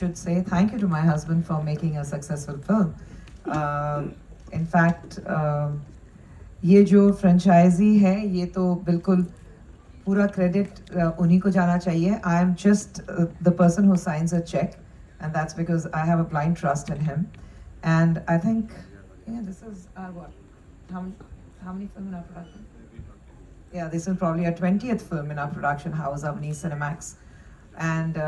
should say thank you to my husband for making a successful film. In fact, ये जो franchise है ये तो बिल्कुल पूरा क्रेडिट उन्हीं को जाना चाहिए. I am just the person who signs a check, and that's because I have a blind trust in him. And I think, yeah, this is what? How many films in our production? Yeah, this is probably our 20th film in our production house, Avni Cinemax. And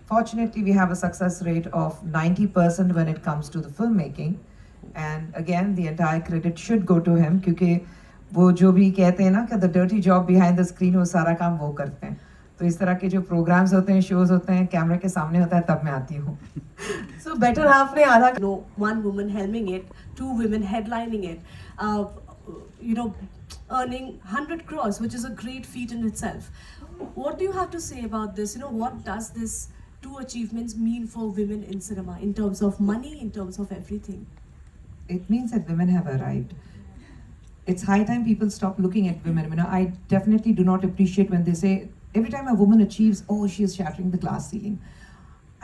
fortunately, we have a success rate of 90% when it comes to the filmmaking. And again, the entire credit should go to him, क्योंकि वो जो भी कहते हैं ना कि the dirty job behind the screen, वो सारा काम वो करते हैं. तो इस तरह के जो प्रोग्राम्स होते हैं, शोज होते हैं, कैमरे के सामने होता है, तब मैं आती हूँ. So better half ने आधा, one woman helming it, 2 women headlining it, earning 100 crores, which is a great feat in itself. What do you have to say about this? What does this 2 achievements mean for women in cinema in terms of money, in terms of everything? It means that women have arrived. It's high time people stop looking at women. I definitely do not appreciate when they say, every time a woman achieves, oh, she is shattering the glass ceiling.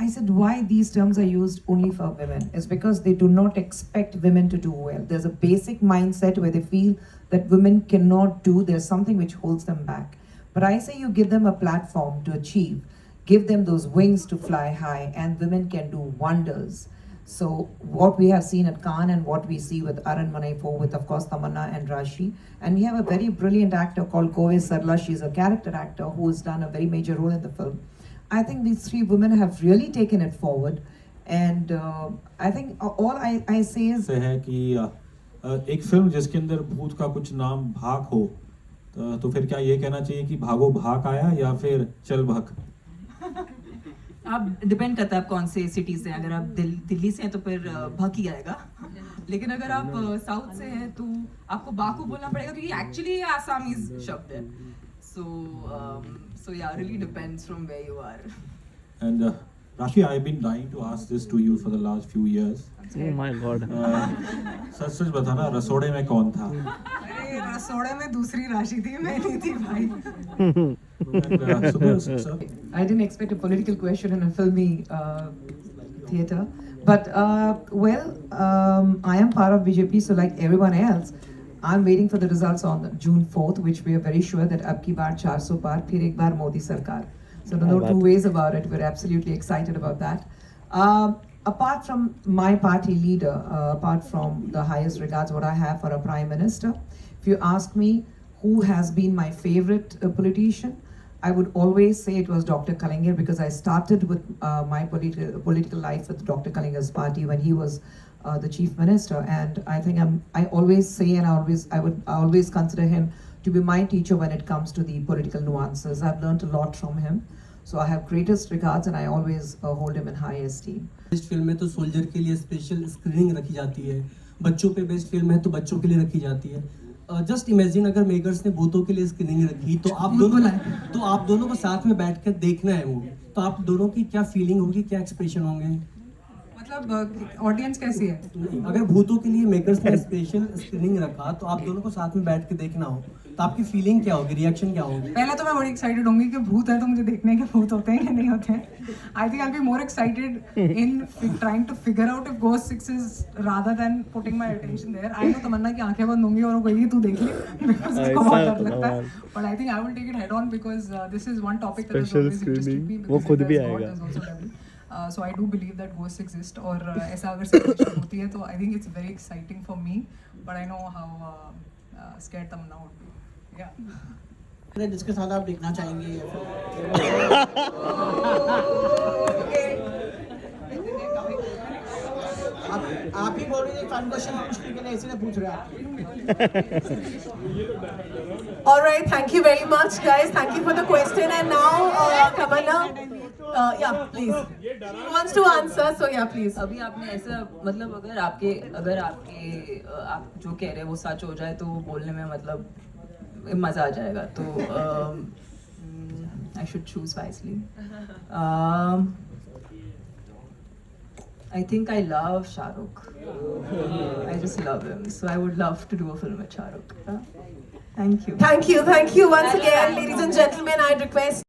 I said, why these terms are used only for women? It's because they do not expect women to do well. There's a basic mindset where they feel that women cannot do, there's something which holds them back. But I say you give them a platform to achieve, give them those wings to fly high, and women can do wonders. So what we have seen at Cannes and what we see with Aranmanai 4, with of course Tamanna and Rashi, and we have a very brilliant actor called Kove Sarla. She's a character actor who has done a very major role in the film. I think these 3 women have really taken it forward, and I think all I say is है कि एक film जिसके अंदर भूत का कुछ नाम भाग हो, तो फिर क्या ये कहना चाहिए कि भागो भाग आया या फिर चल भाग? आप डिपेंड करता है आप कौन से सिटी से हैं. अगर आप दिल्ली से हैं तो फिर भग ही आएगा. लेकिन अगर आप साउथ से हैं तो आपको बाकू बोलना पड़ेगा, क्योंकि एक्चुअली आसामीज शब्द है. So yeah, really depends from where you are. And Rashi, I've been dying to ask this to you for the last few years. Oh my God. सच सच बताना, रसोड़े में कौन था? अरे रसोड़े में दूसरी राशि थी, मैं नहीं थी भाई. I didn't expect a political question in a filmy theatre, but I am part of BJP, so like everyone else, I'm waiting for the results on June 4th, which we are very sure that ab ki baar 400 par, phir ek baar Modi Sarkar. So no 2 ways about it. We're absolutely excited about that. Apart from my party leader, apart from the highest regards what I have for a prime minister, if you ask me who has been my favorite politician, I would always say it was Dr. Kalaignar, because I started with my political life with Dr. Kalaigner's party when he was the chief minister, and I think I always say, and I always consider him to be my teacher when it comes to the political nuances. I've learned a lot from him, so I have greatest regards, and I always hold him in high esteem. Best film है तो soldier के लिए special screening रखी जाती है, बच्चों पे best film है तो बच्चों के लिए रखी जाती है. जस्ट इमेजिन अगर मेकर्स ने भूतों के लिए स्क्रीनिंग रखी तो आप दोनों को साथ में बैठकर देखना है मूवी, तो आप दोनों की क्या फीलिंग होगी, क्या एक्सप्रेशन होंगे? मतलब ऑडियंस कैसी है? अगर भूतों के लिए मेकर्स ने स्पेशल स्क्रीनिंग रखा तो आप दोनों को साथ में बैठ के देखना हो, तो आपकी फीलिंग क्या होगी, रिएक्शन क्या होगी? पहले तो मैं बड़ी एक्साइटेड होंगी कि भूत है तो मुझे देखने के भूत होते हैं कि नहीं होते हैं. I think I will be more excited in trying to figure out if ghost 6 is rather than putting my attention there. I know Tamanna की आंखें बंद होंगी और वो कहेगी तू देख ले, बिकॉज़ उसको बहुत डर लगता है. But I think I will take it head on, because this is one topic that is always interested me. वो खुद भी आएगा. So I do believe that ghosts exist, और ऐसा अगर सिचुएशन होती है तो I think it's very exciting for me, but I know how scared Tamanna would be. Yeah. जिसके साथ आप देखना चाहेंगे आप ही बोल रही फन क्वेश्चन पूछने के लिए, इसी ने पूछ रहे आप. All right, thank you very much, guys. Thank you for the question. And now, Tamanna, yeah, please. She wants to answer, so yeah, please. अभी आपने ऐसा मतलब अगर आपके आप जो कह रहे हैं वो सच हो जाए तो बोलने में मतलब मजा आ जाएगा. तो I should choose wisely. I think I love Shah Rukh. I just love him, so I would love to do a film with Shah Rukh. Thank you. Thank you once again, ladies and gentlemen. I request.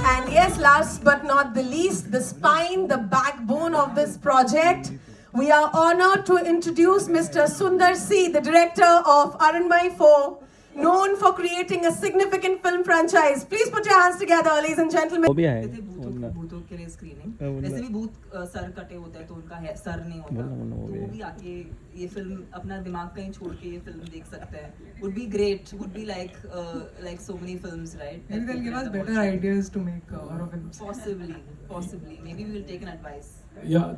And yes, last but not the least, the spine, the backbone of this project. We are honored to introduce Mr. Sundar C, the director of Aranmai 4, known for creating a significant film franchise. Please put your hands together, ladies and gentlemen. वो भी है थे भूतों के लिए screening वैसे भी भूत सर कटे होते हैं तो उनका सर नहीं होता तो वो भी आके ये फिल्म अपना दिमाग कहीं छोड़ के ये फिल्म देख सकते हैं would be great would be like so many films right Maybe they'll give us better ideas to make horror films. possibly maybe we will take an advice Yeah.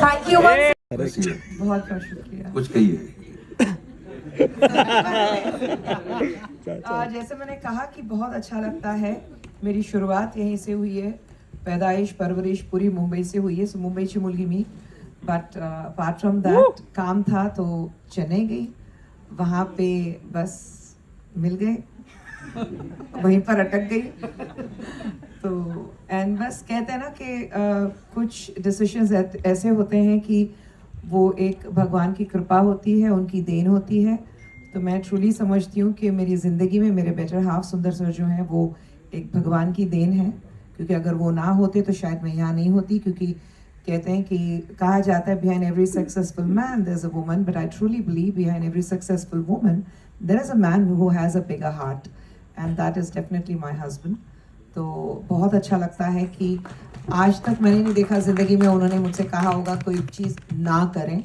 Thank you once. बहुत बहुत शुक्रिया। कुछ कहिए। जैसे मैंने कहा कि बहुत अच्छा लगता है, मेरी शुरुआत यहीं से हुई है, पैदाइश परवरिश पूरी मुंबई से हुई है, सो मुंबईची मुलगी मी, बट अपार्ट फ्रॉम दैट काम था तो चेन्नई गई, वहाँ पे बस मिल गए, वहीं पर अटक गई, तो एंड बस कहते हैं ना कि कुछ डिसीजंस ऐसे होते हैं कि वो एक भगवान की कृपा होती है, उनकी देन होती है। तो मैं ट्रूली समझती हूँ कि मेरी ज़िंदगी में मेरे बेटर हाफ सुंदर सर जो हैं वो एक भगवान की देन है, क्योंकि अगर वो ना होते तो शायद मैं यहाँ नहीं होती, क्योंकि कहते हैं कि कहा जाता है behind every successful man there is a woman, but I truly believe behind every successful woman there is a man who has a bigger heart, and that is definitely my husband. तो बहुत अच्छा लगता है कि आज तक मैंने नहीं देखा ज़िंदगी में उन्होंने मुझसे कहा होगा कोई चीज़ ना करें।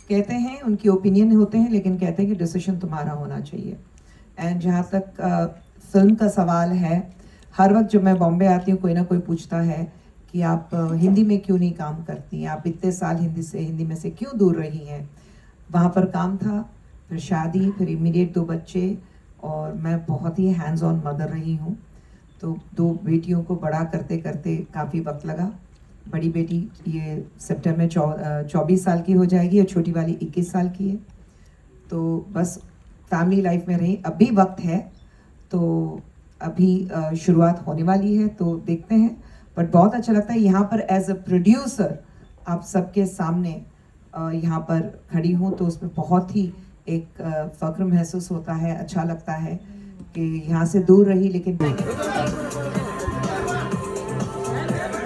कहते हैं उनकी ओपिनियन होते हैं, लेकिन कहते हैं कि डिसीजन तुम्हारा होना चाहिए। एंड जहाँ तक फिल्म का सवाल है, हर वक्त जब मैं बॉम्बे आती हूँ कोई ना कोई पूछता है कि आप हिंदी में क्यों नहीं काम करती हैं, आप इतने साल हिंदी में से क्यों दूर रही हैं। वहाँ पर काम था, फिर शादी, फिर इमीडिएट 2 बच्चे, और मैं बहुत ही हैंड्स ऑन मदर रही हूँ। तो 2 बेटियों को बड़ा करते करते काफ़ी वक्त लगा। बड़ी बेटी ये सितंबर में 24 साल की हो जाएगी और छोटी वाली 21 साल की है। तो बस फैमिली लाइफ में रही, अभी वक्त है, तो अभी शुरुआत होने वाली है, तो देखते हैं। बट बहुत अच्छा लगता है यहाँ पर एज अ प्रोड्यूसर आप सबके सामने यहाँ पर खड़ी हूँ, तो उसमें बहुत ही एक फ़ख्र महसूस होता है, अच्छा लगता है कि यहाँ से दूर रही लेकिन।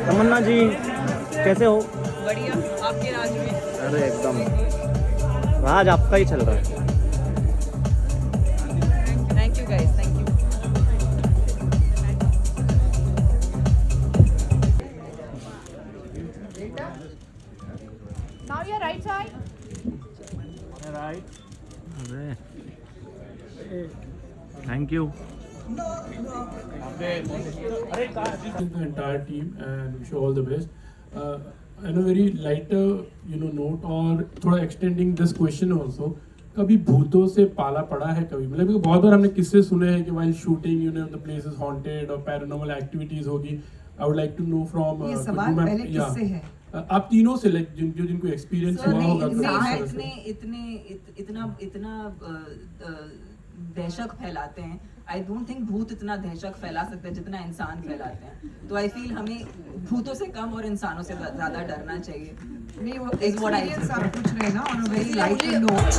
तमन्ना जी कैसे हो? बढ़िया आपके राज में अरे एकदम राज आपका ही चल रहा है। Thank you guys thank you Now your right side. Thank you. The entire team and wish you all the best. On a very lighter, note और थोड़ा extending this question also. कभी भूतों से पाला पड़ा है कभी? मतलब बहुत बार हमने किस्से सुने हैं कि while shooting, the place is haunted और paranormal activities होगी. I would like to know from. ये सवाल पहले किससे है? आप तीनों से जिनको एक्सपीरियंस हुआ होगा। इतना दहशत फैलाते हैं। आई डोंट थिंक भूत इतना दहशत फैला सकते हैं जितना इंसान फैलाते हैं। तो आई फील हमें भूतों से कम और इंसानों से ज़्यादा डरना चाहिए। नहीं, वो एक्सपीरियंस आप पूछ रहे हैं ना, on a very lighter note.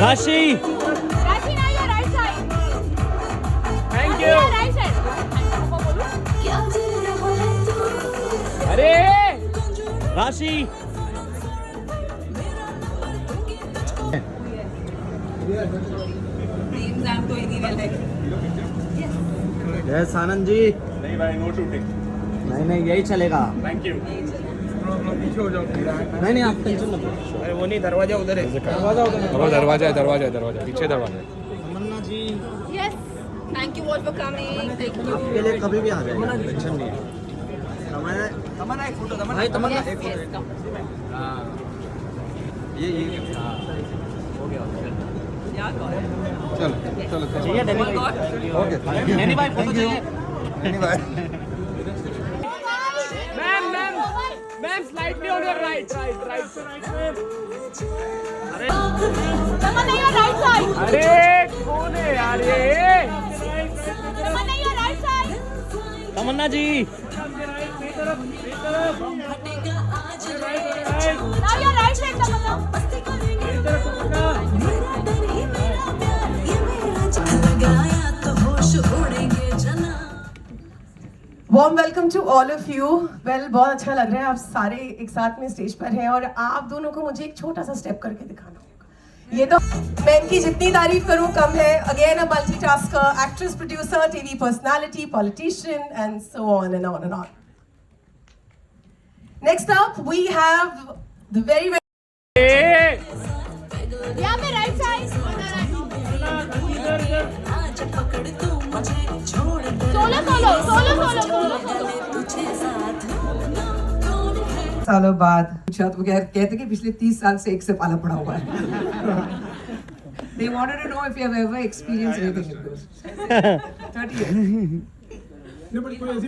राशि थैंक यू। अरे राशि यस आनंद जी। नहीं भाई, नो शूटिंग। नहीं यही चलेगा। Thank you. पीछे हो जाओ। नहीं आप टेंशन मत लो। अरे वो नहीं, दरवाजा उधर है। दरवाजा पीछे दरवाजा। तमन्ना जी Yes. Thank you all for coming. Thank you. आपके लिए कभी भी आ जाएगा, टेंशन नहीं है। तमन्ना एक फोटो भाई तमन्ना Yes, एक yes, फोटो। come. हाँ ये हाँ हो गया। या गॉड चलो चलो ठीक है Oh my God. Okay thank you नहीं भाई फोटो चाहिए नहीं bye ma'am slightly on your right Tamannaah, your right side. अरे कौन है यार ये तमन्ना, your right side. Tamannaah ji Now your right side, Tamanna. Warm welcome to all of you. Well, बहुत अच्छा लग रहा है आप सारे एक साथ में स्टेज पर हैं और आप दोनों को मुझे एक छोटा सा स्टेप करके दिखाना होगा। ये तो मैं इनकी जितनी तारीफ करूं कम है। Again a multitasker, actress, producer, TV personality, politician, and so on and on and on. Next up, we have the very यहाँ पे right side. Solo. सालों बाद शायद वो कहते कि पिछले 30 साल से एक से पाला पड़ा हुआ है. They wanted to know if you have ever experienced anything like this. 30 years. No, but कोई ऐसी